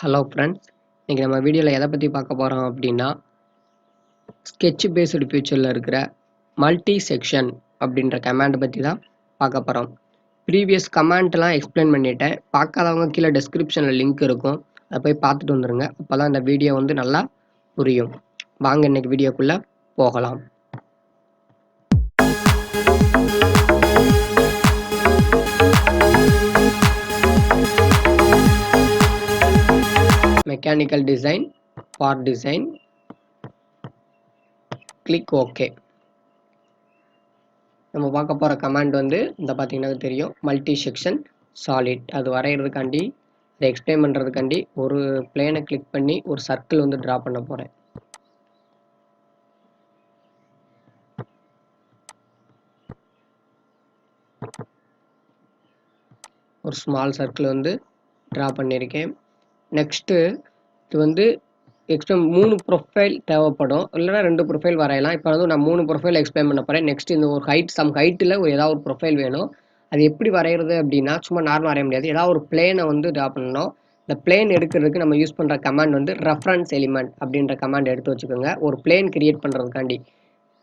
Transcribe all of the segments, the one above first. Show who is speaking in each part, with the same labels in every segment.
Speaker 1: Hello friends, இன்றைக்கி நம்ம வீடியோவில் எதை பற்றி பார்க்க போகிறோம் அப்படின்னா, ஸ்கெட்ச் பேஸ்டு ஃபியூச்சரில் இருக்கிற மல்டி செக்ஷன் அப்படின்ற கமாண்டை பற்றி தான் பார்க்க போகிறோம். ப்ரீவியஸ் கமாண்ட்லாம் எக்ஸ்பிளைன் பண்ணிட்டேன். பார்க்காதவங்க கீழே டிஸ்கிரிப்ஷனில் லிங்க் இருக்கும், அதை போய் பார்த்துட்டு வந்துடுங்க. அப்போ தான் இந்த வீடியோ வந்து நல்லா புரியும். வாங்க இன்றைக்கி வீடியோக்குள்ளே போகலாம். Mechanical design, part design, click okay. நம்ம பார்க்க போகிற கமாண்ட் வந்து இந்த பார்த்தீங்கன்னா தெரியும், மல்டி செக்ஷன் சாலிட். அது வரைகிறதுக்காண்டி, அதை எக்ஸ்பிளைன் பண்ணுறதுக்காண்டி ஒரு பிளேனை கிளிக் பண்ணி ஒரு சர்க்கிள் வந்து ட்ரா பண்ண போகிறேன். ஒரு ஸ்மால் சர்க்கிள் வந்து ட்ரா பண்ணியிருக்கேன். நெக்ஸ்ட்டு இது வந்து எக்ஸ்பிளைன் 3 ப்ரொஃபைல் தேவைப்படும், இல்லைனா 2 ப்ரொஃபைல் வரையலாம். இப்போ வந்து நான் 3 ப்ரொஃபைல் எக்ஸ்பிளைன் பண்ண போகிறேன். நெக்ஸ்ட் இந்த ஒரு ஹைட்டில் ஏதாவது ஒரு ப்ரொஃபைல் வேணும். அது எப்படி வரைகிறது அப்படின்னா, சும்மா நார்மலாக வரைய முடியாது. ஏதாவது ஒரு பிளேனை வந்து ட்ரா பண்ணணும். இந்த பிளேன் எடுக்கிறதுக்கு நம்ம யூஸ் பண்ணுற கமாண்ட் வந்து ரெஃபரன்ஸ் எலிமெண்ட் அப்படின்ற கமாண்ட் எடுத்து வச்சுக்கோங்க. ஒரு பிளேன் கிரியேட் பண்ணுறதுக்காண்டி.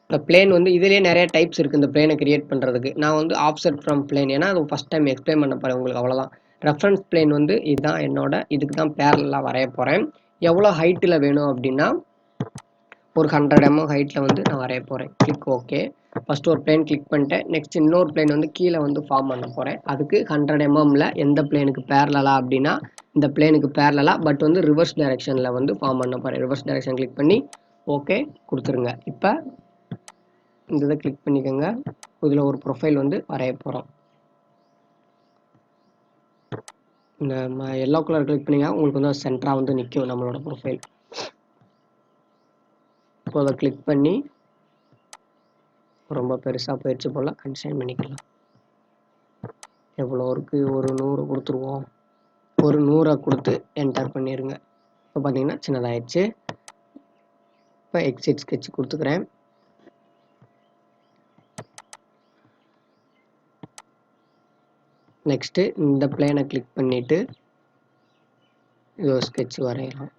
Speaker 1: இந்த பிளேன் வந்து இதுலேயே நிறைய டைப்ஸ் இருக்குது. இந்த பிளேனை கிரியேட் பண்ணுறதுக்கு நான் வந்து ஆப்செட் ஃப்ரம் பிளேன், ஏன்னா அது ஃபஸ்ட் டைம் எக்ஸ்பிளைன் பண்ண போகிறேன் உங்களுக்கு, அவ்வளோதான். ரெஃபரன்ஸ் பிளேன் வந்து இதுதான் என்னோட, இதுக்கு தான் பேரலாக வரைய போகிறேன். எவ்வளோ ஹைட்டில் வேணும் அப்படின்னா, ஒரு 100 mm ஹைட்டில் வந்து நான் வரைய போகிறேன். Click okay. ஃபஸ்ட்டு ஒரு பிளேன் கிளிக் பண்ணிட்டேன். நெக்ஸ்ட் இன்னொரு பிளேன் வந்து கீழே வந்து ஃபார்ம் பண்ண போகிறேன். அதுக்கு 100 mmல எந்த பிளேனுக்கு பேரலா அப்படின்னா, இந்த பிளேனுக்கு பேரலா, பட் வந்து ரிவர்ஸ் டைரெக்ஷனில் வந்து ஃபார்ம் பண்ண போகிறேன். ரிவர்ஸ் டைரெக்ஷன் கிளிக் பண்ணி ஓகே கொடுத்துருங்க. இப்போ இந்த இதை கிளிக் பண்ணிக்கோங்க. இதில் ஒரு ப்ரொஃபைல் வந்து வரைய போகிறோம். இந்த எல்லோ கலர் கிளிக் பண்ணிங்க, உங்களுக்கு வந்து சென்டராக வந்து நிற்கும் நம்மளோட ப்ரொஃபைல். இப்போ அதை கிளிக் பண்ணி ரொம்ப பெருசாக போயிடுச்சு போல், கன்சைன் பண்ணிக்கலாம். எவ்வளோ இருக்குது, ஒரு 100 கொடுத்துருவோம். ஒரு 100 கொடுத்து என்டர் பண்ணிடுங்க. இப்போ பார்த்தீங்கன்னா சின்னதாகிடுச்சு. இப்போ எக்ஸிட் ஸ்கெட்ச் கொடுத்துக்கிறேன். நெக்ஸ்ட்டு இந்த பிளேனை கிளிக் பண்ணிவிட்டு இது ஒரு ஸ்கெட்ச் வரையலாம்.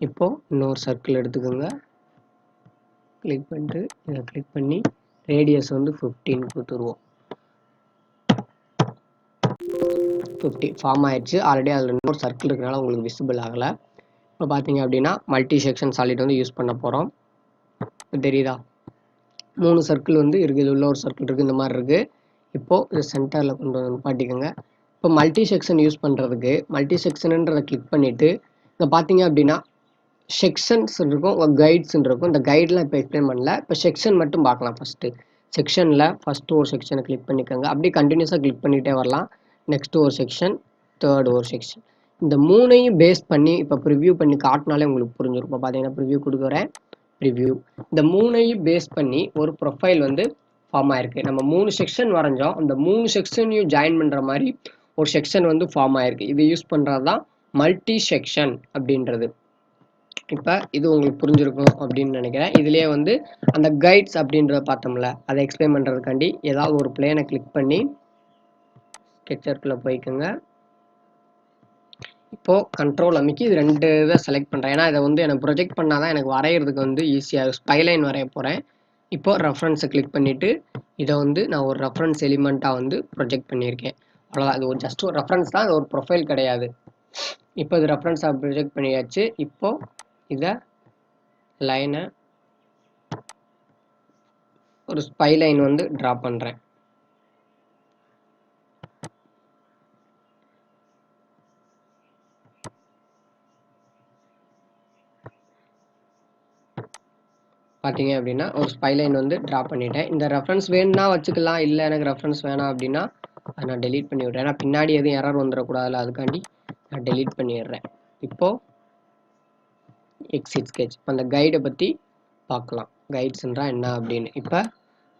Speaker 1: இப்போது இன்னொரு சர்க்கிள் எடுத்துக்கோங்க. கிளிக் பண்ணிட்டு இதை கிளிக் பண்ணி ரேடியஸ் வந்து 15 கொடுத்துருவோம். 50 ஃபார்ம் ஆயிடுச்சு. ஆல்ரெடி அதில் இன்னொரு சர்க்கிள் இருக்கிறனால உங்களுக்கு விசிபிள் ஆகலை. இப்போ பார்த்தீங்க அப்படின்னா மல்டி செக்ஷன் சாலிட் வந்து யூஸ் பண்ண போகிறோம். தெரியுதா, 3 சர்க்கிள் வந்து இருக்குது. இது உள்ள ஒரு சர்க்கிள் இருக்குது, இந்த மாதிரி இருக்குது. இப்போது இது சென்டரில் கொண்டு வந்து பாட்டிக்கோங்க. இப்போ மல்டி செக்ஷன் யூஸ் பண்ணுறதுக்கு மல்டி செக்ஷனுன்றதை கிளிக் பண்ணிவிட்டு இங்கே பார்த்தீங்க அப்படின்னா செக்ஷன்ஸ் இருக்கும், கைட்ஸ் இருக்கும். இந்த கைட்லாம் இப்போ எக்ஸ்பிளைன் பண்ணல. இப்போ செக்ஷன் மட்டும் பார்க்கலாம். ஃபஸ்ட்டு செக்ஷனில் ஃபஸ்ட்டு ஒரு செக்ஷனை கிளிக் பண்ணிக்கோங்க. அப்படியே கண்டினியூஸாக கிளிக் பண்ணிகிட்டே வரலாம். நெக்ஸ்ட்டு ஒரு செக்ஷன், தேர்ட் ஒரு செக்ஷன். இந்த 3ஐயும் பேஸ் பண்ணி இப்போ ப்ரிவ்யூ பண்ணி காட்டினாலே உங்களுக்கு புரிஞ்சிடும். இப்போ பார்த்தீங்கன்னா ப்ரிவ்யூ கொடுக்குறேன். ப்ரிவ்யூ இந்த 3ஐயும் பேஸ் பண்ணி ஒரு ப்ரொஃபைல் வந்து ஃபார்ம் ஆயிருக்கு. நம்ம 3 செக்ஷன் வரைஞ்சோம். அந்த 3 செக்ஷனையும் ஜாயின் பண்ணுற மாதிரி ஒரு செக்ஷன் வந்து ஃபார்ம் ஆயிருக்கு. இது யூஸ் பண்ணுறது தான் மல்டி செக்ஷன் அப்படின்றது. இப்போ இது உங்களுக்கு புரிஞ்சிருக்கும் அப்படின்னு நினைக்கிறேன். இதுலேயே வந்து அந்த கைட்ஸ் அப்படின்றத பார்த்தோம்ல, அதை எக்ஸ்பிளைன் பண்ணுறதுக்காண்டி ஏதாவது ஒரு பிளேனை கிளிக் பண்ணி ஸ்கெட்சர்க்குள்ளே போய்க்குங்க. இப்போது கண்ட்ரோல் அமைக்கி இது 2 இதை செலக்ட் பண்ணுறேன். ஏன்னா இதை வந்து எனக்கு ப்ரொஜெக்ட் பண்ணால் தான் எனக்கு வரைகிறதுக்கு வந்து ஈஸியாக ஸ்பைலைன் வரைய போகிறேன். இப்போது ரெஃபரன்ஸை கிளிக் பண்ணிவிட்டு இதை வந்து நான் ஒரு ரெஃபரன்ஸ் எலிமெண்ட்டாக வந்து ப்ரொஜெக்ட் பண்ணியிருக்கேன். அவ்வளோதான். இது ஒரு ஜஸ்ட் ஒரு ரெஃபரன்ஸ் தான், இது ஒரு ப்ரொஃபைல் கிடையாது. இப்போ இது ரெஃபரன்ஸாக ப்ரொஜெக்ட் பண்ணியாச்சு. இப்போது இதை லைனை ஒரு ஸ்பை லைன் வந்து ட்ரா பண்ணுறேன். பார்த்தீங்க அப்படின்னா ஒரு ஸ்பை லைன் வந்து ட்ரா பண்ணிட்டேன். இந்த ரெஃபரன்ஸ் வேணும்னா வச்சுக்கலாம், இல்லை எனக்கு ரெஃபரன்ஸ் வேணாம் அப்படின்னா அதை நான் டெலீட் பண்ணி விட்றேன். ஏன்னா பின்னாடி எதுவும் எரர் வந்துடக்கூடாதுல்ல, அதுக்காண்டி நான் டெலீட் பண்ணிடுறேன். இப்போது எக்ஸிட் ஸ்கெட்ச். அந்த கைடை பற்றி பார்க்கலாம். கைட்ஸ்ன்றா என்ன அப்படின்னு இப்போ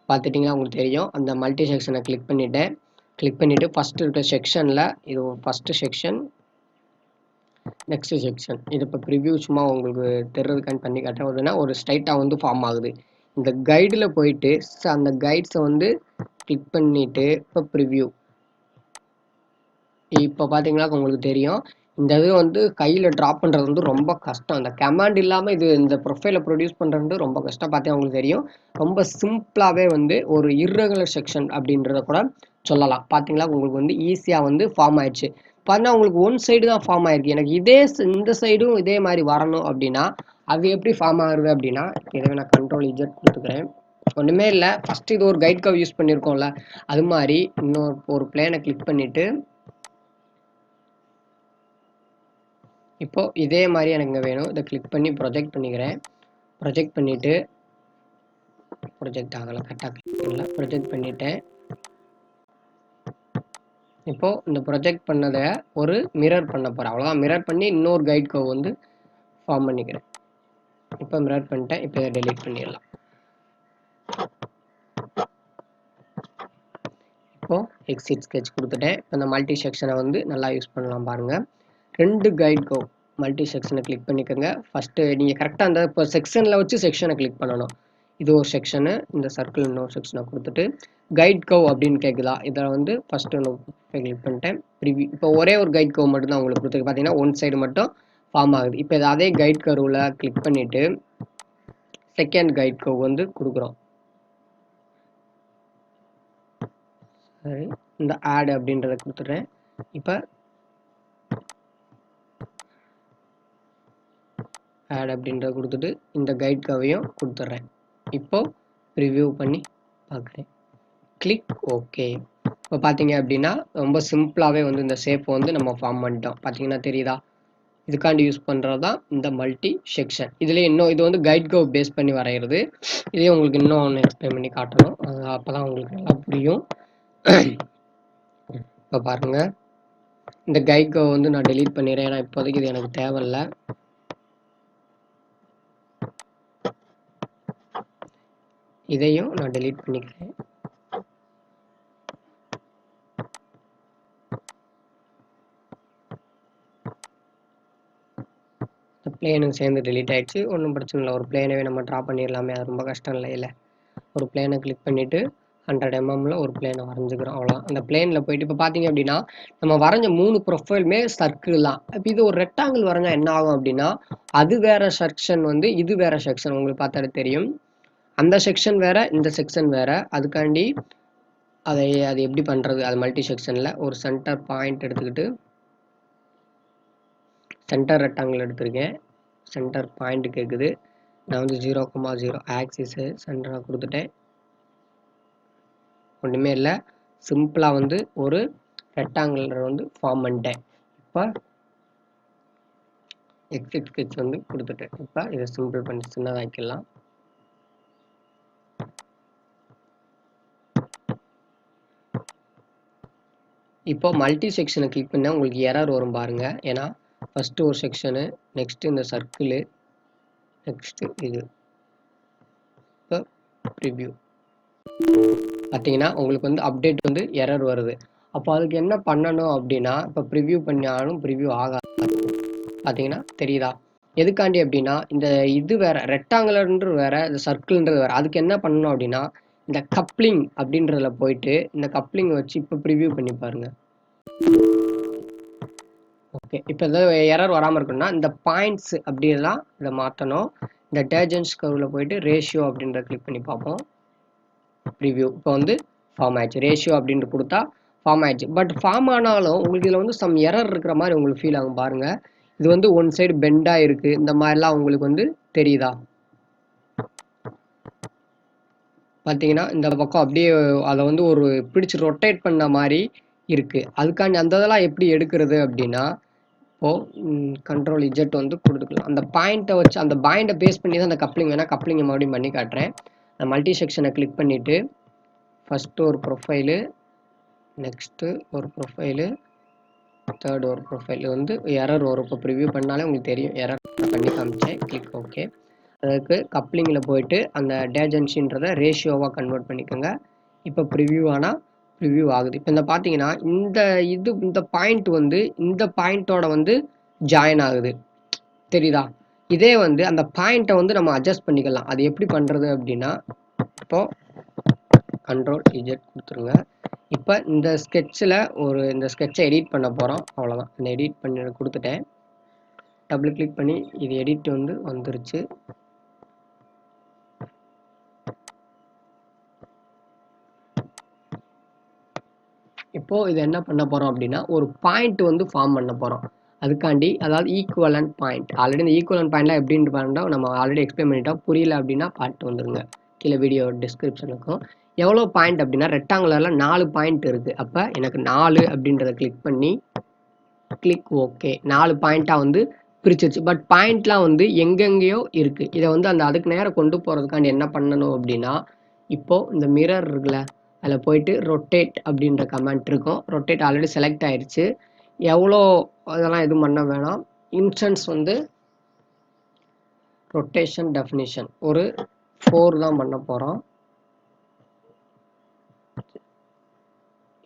Speaker 1: பார்த்துட்டிங்கன்னா உங்களுக்கு தெரியும். அந்த மல்டி செக்ஷனை கிளிக் பண்ணிவிட்டேன். கிளிக் பண்ணிவிட்டு ஃபஸ்ட்டு இருக்க செக்ஷனில் இது ஃபஸ்ட்டு செக்ஷன், நெக்ஸ்ட்டு செக்ஷன். இது இப்போ ப்ரிவ்யூ சும்மா உங்களுக்கு தெரிறதுக்காண்டி பண்ணி காட்டுறேன். ஒரு ஸ்ட்ரைட்டாக வந்து ஃபார்ம் ஆகுது. இந்த கைடில் போயிட்டு அந்த கைட்ஸை வந்து கிளிக் பண்ணிவிட்டு இப்போ ப்ரிவ்யூ. இப்போ பார்த்தீங்கன்னா உங்களுக்கு தெரியும். இந்த இது வந்து கையில் ட்ராப் பண்ணுறது வந்து ரொம்ப கஷ்டம். இந்த கமாண்ட் இல்லாமல் இந்த ப்ரொஃபைலை ப்ரொடியூஸ் பண்ணுறது ரொம்ப கஷ்டம். பார்த்தீங்கன்னா உங்களுக்கு தெரியும். ரொம்ப சிம்பிளாகவே வந்து ஒரு இர்ரெகுலர் செக்ஷன் அப்படின்றத கூட சொல்லலாம். பார்த்தீங்களா உங்களுக்கு வந்து ஈஸியாக வந்து ஃபார்ம் ஆயிடுச்சு. பார்த்தீங்கன்னா உங்களுக்கு ஒன் சைடு தான் ஃபார்ம் ஆயிருக்கு. எனக்கு இந்த சைடும் இதே மாதிரி வரணும் அப்படின்னா அது எப்படி ஃபார்ம் ஆகுது அப்படின்னா, இதை நான் கண்ட்ரோல் இஜெட் கொடுத்துக்கிறேன். ஒன்றுமே இல்லை. ஃபஸ்ட்டு இது ஒரு கைட் கவ் யூஸ் பண்ணியிருக்கோம்ல, அது மாதிரி ஒரு பிளேனை கிளிக் பண்ணிவிட்டு இப்போ இதே மாதிரி எனக்கு வேணும். இதை கிளிக் பண்ணி ப்ரொஜெக்ட் பண்ணிக்கிறேன். ப்ரொஜெக்ட் பண்ணிவிட்டு ப்ரொஜெக்ட் ஆகலை, கரெக்டாக கிளிக் பண்ணல. ப்ரொஜெக்ட் பண்ணிவிட்டேன். இப்போது இந்த ப்ரொஜெக்ட் பண்ணதை ஒரு மிரர் பண்ண போகிறேன். அவ்வளோதான். மிரர் பண்ணி இன்னொரு கைட் கவ் வந்து ஃபார்ம் பண்ணிக்கிறேன். இப்போ மிரர் பண்ணிட்டேன். இப்போ இதை டெலீட் பண்ணிடலாம். இப்போது எக்ஸிட் ஸ்கெட்ச் கொடுத்துட்டேன். இப்போ இந்த மல்டி செக்ஷனை வந்து நல்லா யூஸ் பண்ணலாம் பாருங்கள். 2 கைட் கவ் மல்டி செக்ஷனை கிளிக் பண்ணிக்கோங்க. ஃபஸ்ட்டு நீங்கள் கரெக்டாக அந்த இப்போ செக்ஷனில் வச்சு செக்ஷனை கிளிக் பண்ணணும். இது ஒரு செக்ஷனு, இந்த சர்க்கிள் இன்னொரு செக்ஷனை கொடுத்துட்டு கைட் கவ் அப்படின்னு கேட்குதா, இதில் வந்து ஃபஸ்ட்டு கிளிக் பண்ணிட்டேன். ப்ரிவ்யூ. இப்போ ஒரே ஒரு கைட் கவ் மட்டும் தான் உங்களுக்கு கொடுத்துருக்கு. பார்த்தீங்கன்னா ஒன் சைடு மட்டும் ஃபார்ம் ஆகுது. இப்போ இதை அதே கைட் கர்வில் கிளிக் பண்ணிவிட்டு செகண்ட் கைட் கவ் வந்து கொடுக்குறோம். சரி, இந்த ஆட் அப்படின்றத கொடுத்துட்றேன். இப்போ ஆட் அப்படின்றத கொடுத்துட்டு இந்த கைட் கவையும் கொடுத்துட்றேன். இப்போது ப்ரிவ்யூ பண்ணி பார்க்குறேன். Click okay. இப்போ பார்த்தீங்க அப்படின்னா ரொம்ப சிம்பிளாகவே வந்து இந்த ஷேப் வந்து நம்ம ஃபார்ம் பண்ணிட்டோம். பார்த்தீங்கன்னா தெரியுதா? இதுக்காண்டி யூஸ் பண்ணுறது தான் இந்த மல்டி செக்ஷன். இதுலேயே இன்னும் இது வந்து கைட் கவ் பேஸ் பண்ணி வரைகிறது. இதே உங்களுக்கு இன்னும் ஒன்று எக்ஸ்பிளைன் பண்ணி காட்டணும். அப்போ தான் உங்களுக்கு நல்லா புரியும். இப்போ பாருங்கள், இந்த கைட் கவ் வந்து நான் டெலீட் பண்ணிடுறேன். ஏன்னா இப்போதைக்கு இது எனக்கு தேவையில்லை. இதையும் நான் டெலீட் பண்ணிக்கிறேன். பிளேனும் சேர்ந்து டெலீட் ஆகிடுச்சு. ஒன்றும் பிரச்சனை இல்லை. ஒரு பிளேனவே நம்ம ட்ரா பண்ணிடலாமே, அது ரொம்ப கஷ்டம் இல்லை. ஒரு பிளேனை கிளிக் பண்ணிவிட்டு 100 mm ஒரு பிளேனை வரைஞ்சிக்கிறோம். அவ்வளோ அந்த பிளேனில் போயிட்டு இப்போ பார்த்தீங்க அப்படின்னா நம்ம வரைஞ்ச 3 ப்ரொஃபைலுமே சர்க்கிள் தான். இப்போ இது ஒரு ரெக்டாங்கிள் வரைஞ்சா என்ன ஆகும் அப்படின்னா, அது வேற செக்ஷன் வந்து இது வேற செக்ஷன். உங்களுக்கு பார்த்தாலே தெரியும். அந்த செக்ஷன் வேற, இந்த செக்ஷன் வேற. அதுக்காண்டி அது எப்படி பண்ணுறது, அது மல்டி செக்ஷனில் ஒரு சென்டர் பாயிண்ட் எடுத்துக்கிட்டு சென்டர் ரெக்டாங்கிள் எடுத்திருக்கேன். சென்டர் பாயிண்ட் கேட்குது. நான் வந்து 0,0 ஆக்சிஸு சென்டராக கொடுத்துட்டேன். ஒன்றுமே இல்லை. சிம்பிளாக வந்து ஒரு ரெக்டாங்கிள் வந்து ஃபார்ம் பண்ணிட்டேன். இப்போ எக்ஸிட் ஸ்கெட்ச் வந்து கொடுத்துட்டேன். இப்போ இதை சிம்பிள் பண்ணி சின்னதாக்கிடலாம். இப்போ மல்டி செக்ஷனை கிளிக் பண்ணால் உங்களுக்கு எரர் வரும் பாருங்கள். ஏன்னா ஃபஸ்ட்டு ஒரு செக்ஷனு, நெக்ஸ்ட்டு இந்த சர்க்கிளு, நெக்ஸ்ட்டு இது. இப்போ ப்ரிவ்யூ பார்த்தீங்கன்னா உங்களுக்கு வந்து அப்டேட் வந்து எரர் வருது. அப்போ அதுக்கு என்ன பண்ணணும் அப்படின்னா, இப்போ ப்ரிவ்யூ பண்ணாலும் ப்ரிவ்யூ ஆகாது. பார்த்தீங்கன்னா தெரியுதா? எதுக்காண்டி அப்படின்னா இந்த இது வேற, ரெக்டாங்குலர்ன்றது வேற, இந்த சர்க்கிள்ன்றது வேற. அதுக்கு என்ன பண்ணணும் அப்படின்னா, இந்த கப்ளிங் அப்படின்றதுல போயிட்டு இந்த கப்ளிங் வச்சு இப்போ ப்ரிவ்யூ பண்ணி பாருங்க. ஓகே, இப்போ ஏதாவது எரர் வராமல் இருக்குன்னா இந்த பாயிண்ட்ஸ் அப்படிலாம் இதை மாற்றணும். இந்த டேஜன்ஸ் கர்வில் போயிட்டு ரேஷியோ அப்படின்றத கிளிக் பண்ணி பார்ப்போம். ப்ரிவ்யூ இப்போ வந்து ஃபார்ம் ஆயிடுச்சு. ரேஷியோ அப்படின்ட்டு கொடுத்தா ஃபார்ம் ஆயிடுச்சு. பட் ஃபார்ம் ஆனாலும் உங்களுக்கு இதில் வந்து சம் எரர் இருக்கிற மாதிரி உங்களுக்கு ஃபீல் ஆகும் பாருங்கள். இது வந்து ஒன் சைடு பெண்டாக இருக்குது. இந்த மாதிரிலாம் உங்களுக்கு வந்து தெரியுதா? பார்த்தீங்கன்னா இந்த பக்கம் அப்படியே அதை வந்து ஒரு பிடிச்சி ரொட்டேட் பண்ண மாதிரி இருக்குது. அதுக்காண்டி அந்த இதெல்லாம் எப்படி எடுக்கிறது அப்படின்னா, இப்போது கண்ட்ரோல் இஜெட் வந்து கொடுத்துக்கலாம். அந்த பாயிண்ட்டை வச்சு அந்த பாயிண்டை பேஸ் பண்ணி தான் அந்த கப்ளிங் வேணால் கப்ளிங்கை மறுபடியும் பண்ணி காட்டுறேன். நான் மல்டி செக்ஷனை கிளிக் பண்ணிவிட்டு ஃபஸ்ட்டு ஒரு ப்ரொஃபைலு, நெக்ஸ்ட்டு ஒரு ப்ரொஃபைலு, தேர்ட் ஒரு ப்ரொஃபைல். இது வந்து எரர் வரும். இப்போ ப்ரிவ்யூ பண்ணாலே உங்களுக்கு தெரியும். எரர் பண்ணி காமிச்சேன். Click okay. அதுக்கு கப்ளிங்கில் போயிட்டு அந்த டேஜன்சின்றதை ரேஷியோவாக கன்வெர்ட் பண்ணிக்கோங்க. இப்போ ப்ரிவ்யூ ஆனால் ப்ரிவ்யூ ஆகுது. இப்போ இந்த பார்த்தீங்கன்னா இந்த பாயிண்ட் வந்து இந்த பாயிண்ட்டோட வந்து ஜாயின் ஆகுது. தெரியுதா? இதே வந்து அந்த பாயிண்ட்டை வந்து நம்ம அட்ஜஸ்ட் பண்ணிக்கலாம். அது எப்படி பண்ணுறது அப்படின்னா, இப்போது கண்ட்ரோல் இஜெட் கொடுத்துருங்க. இப்போ இந்த ஸ்கெட்சில் இந்த ஸ்கெட்சை எடிட் பண்ண போகிறோம். அவ்வளோதான். இந்த எடிட் பண்ணி கொடுத்துட்டேன். டபுள் கிளிக் பண்ணி இது எடிட் வந்துருச்சு. இப்போது இது என்ன பண்ண போகிறோம் அப்படின்னா ஒரு பாயிண்ட் ஃபார்ம் பண்ண போகிறோம். அதுக்காண்டி அதாவது ஈக்குவலன்ட் பாயிண்ட். ஆல்ரெடி இந்த ஈக்குவலன்ட் பாயிண்ட்லாம் எப்படின்னு பண்ணோம் நம்ம ஆல்ரெடி எக்ஸ்பிளைன் பண்ணிட்டோம். புரியல அப்படின்னா பார்த்து வந்துருங்க. கீழே வீடியோ டிஸ்கிரிப்ஷனுக்கும். எவ்வளோ பாயிண்ட் அப்படின்னா ரெக்டாங்குலரில் 4 பாயிண்ட் இருக்குது. அப்போ எனக்கு 4 அப்படின்றத கிளிக் பண்ணி கிளிக் ஓகே. 4 பாயிண்ட்டாக பிரிச்சிருச்சு. பட் பாயிண்ட்லாம் எங்கெங்கேயோ இருக்குது. இதை அந்த அதுக்கு நேரம் கொண்டு போகிறதுக்காண்டி என்ன பண்ணணும் அப்படின்னா இப்போது இந்த மிரர் இருக்குல்ல அதில் போயிட்டு ரொட்டேட் அப்படின்ற கமெண்ட் இருக்கும். ரொட்டேட் ஆல்ரெடி செலக்ட் ஆயிடுச்சு. எவ்வளோ அதெல்லாம் எதுவும் பண்ண வேணாம். இன்ஸ்டன்ஸ் ரொட்டேஷன் டெஃபினிஷன் ஒரு 4 தான் பண்ண போகிறோம்.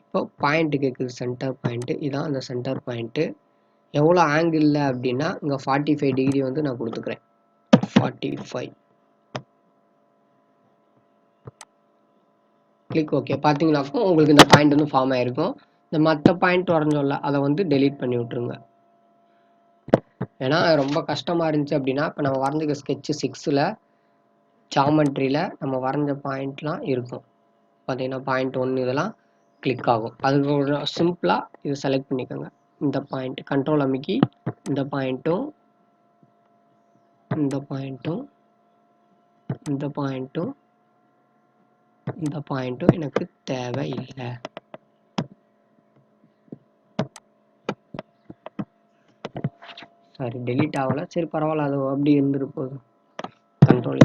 Speaker 1: இப்போ பாயிண்ட் கேட்குது சென்டர் பாயிண்ட்டு. இதான் அந்த சென்டர் பாயிண்ட்டு. எவ்வளோ ஆங்கிளில் அப்படின்னா இங்கே 45 டிகிரி நான் கொடுத்துக்கிறேன். 45 கிளிக் ஓகே. பார்த்தீங்கன்னாக்கும் உங்களுக்கு இந்த பாயிண்ட் ஃபார்ம் ஆகிருக்கும். இந்த மற்ற பாயிண்ட் வரைஞ்சோம்ல அதை டெலீட் பண்ணி விட்ருங்க. ஏன்னா ரொம்ப கஷ்டமாக இருந்துச்சு அப்படின்னா இப்போ நம்ம வரைஞ்சிக்க ஸ்கெட்சு 6ல் ஜாமெட்ரியில் நம்ம வரைஞ்ச பாயிண்ட்லாம் இருக்கும். பார்த்தீங்கன்னா பாயிண்ட் 1 இதெல்லாம் கிளிக் ஆகும். அதுக்கு ஒரு சிம்பிளாக இதை செலக்ட் பண்ணிக்கோங்க. இந்த பாயிண்ட் கண்ட்ரோல் அமைக்கி இந்த பாயிண்ட்டும் இந்த பாயிண்ட்டும் இந்த பாயிண்ட்டும் இந்த பாயிண்ட்டும் எனக்கு தேவையில்லை. சாரி டெலீட் ஆகலை. சரி பரவாயில்ல, அது அப்படி இருந்துட்டு போதும். கண்ட்ரோல்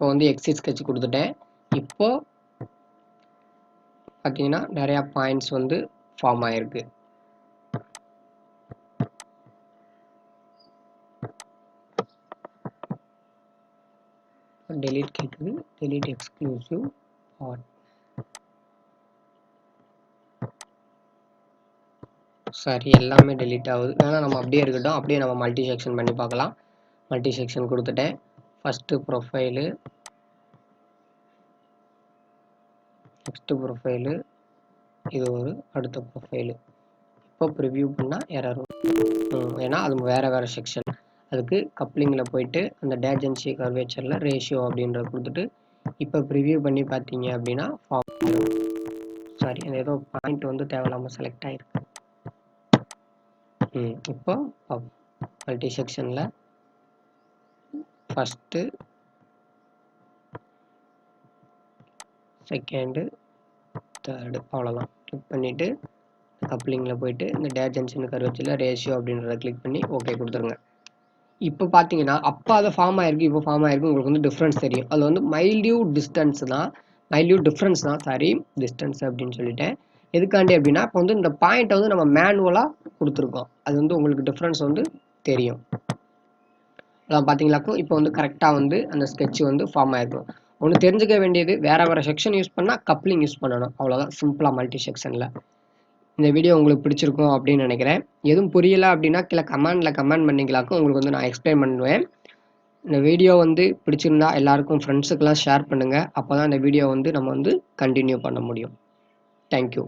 Speaker 1: இப்போ எக்ஸிட் ஸ்கெட்ச் கொடுத்துட்டேன். இப்போ பார்த்தீங்கன்னா நிறையா பாயிண்ட்ஸ் ஃபார்ம் ஆகிருக்கு. டெலீட் கேட்குது. Delete exclusive part. சரி எல்லாமே டெலீட் ஆகுது. வேணால் நம்ம அப்படியே இருக்கட்டும். அப்படியே நம்ம மல்டி செக்ஷன் பண்ணி பார்க்கலாம். மல்டி செக்ஷன் கொடுத்துட்டேன். ஃபஸ்ட்டு ப்ரொஃபைலு, நெக்ஸ்ட்டு ப்ரொஃபைலு, இது ஒரு அடுத்த ப்ரொஃபைலு. இப்போ ப்ரிவ்யூ பண்ணால் எரர் ஏன்னா அது வேறு செக்ஷன். அதுக்கு கப்ளிங்கில் போயிட்டு அந்த டேஜென்சி கர்வேச்சரில் ரேஷியோ அப்படின்றத கொடுத்துட்டு இப்போ ப்ரிவ்யூ பண்ணி பார்த்தீங்க அப்படின்னா ஃபார்ம். சாரி ஏதோ பாயிண்ட் தேவையில்லாமல் செலக்ட் ஆகிருக்கு. இப்போ மல்டி செக்ஷனில் ஃபஸ்ட்டு செகண்டு தேர்டு அவ்வளோதான். கிளிக் பண்ணிவிட்டு கப்ளிங்கில் போயிட்டு இந்த டேஜென்சின்னு கர்வேச்சரில் ரேஷியோ அப்படின்றத கிளிக் பண்ணி ஓகே கொடுத்துருங்க. இப்போ பார்த்தீங்கன்னா அப்போ அதை ஃபார்ம் ஆகிருக்கு, இப்போ ஃபார்ம் ஆகிருக்கு. உங்களுக்கு டிஃப்ரென்ஸ் தெரியும். அது மைல்யூட் டிஸ்டன்ஸ் தான், மைல்யூட் டிஃப்ரென்ஸ் தான். சாரி டிஸ்டன்ஸ் அப்படின்னு சொல்லிட்டேன். எதுக்காண்டி அப்படின்னா இப்போ இந்த பாயிண்ட்டை நம்ம மேனுவலாக கொடுத்துருக்கோம். அது உங்களுக்கு டிஃப்ரென்ஸ் தெரியும். அதான் பார்த்தீங்களாக்கும் இப்போ கரெக்டாக அந்த ஸ்கெட்ச் ஃபார்ம் ஆகிருக்கும். ஒன்று தெரிஞ்சுக்க வேண்டியது வேறு செக்ஷன் யூஸ் பண்ணால் கப்ளிங் யூஸ் பண்ணணும். அவ்வளோதான் சிம்பிளாக மல்டி செக்ஷனில். இந்த வீடியோ உங்களுக்கு பிடிச்சிருக்கும் அப்படின்னு நினைக்கிறேன். எதுவும் புரியலை அப்படின்னா கீழே கமெண்ட் பண்ணிக்கலாக்கும். உங்களுக்கு நான் எக்ஸ்பிளைன் பண்ணுவேன். இந்த வீடியோ பிடிச்சிருந்தா எல்லாருக்கும் ஃப்ரெண்ட்ஸுக்கெல்லாம் ஷேர் பண்ணுங்கள். அப்போ தான் இந்த வீடியோ நம்ம கண்டினியூ பண்ண முடியும். தேங்க்யூ.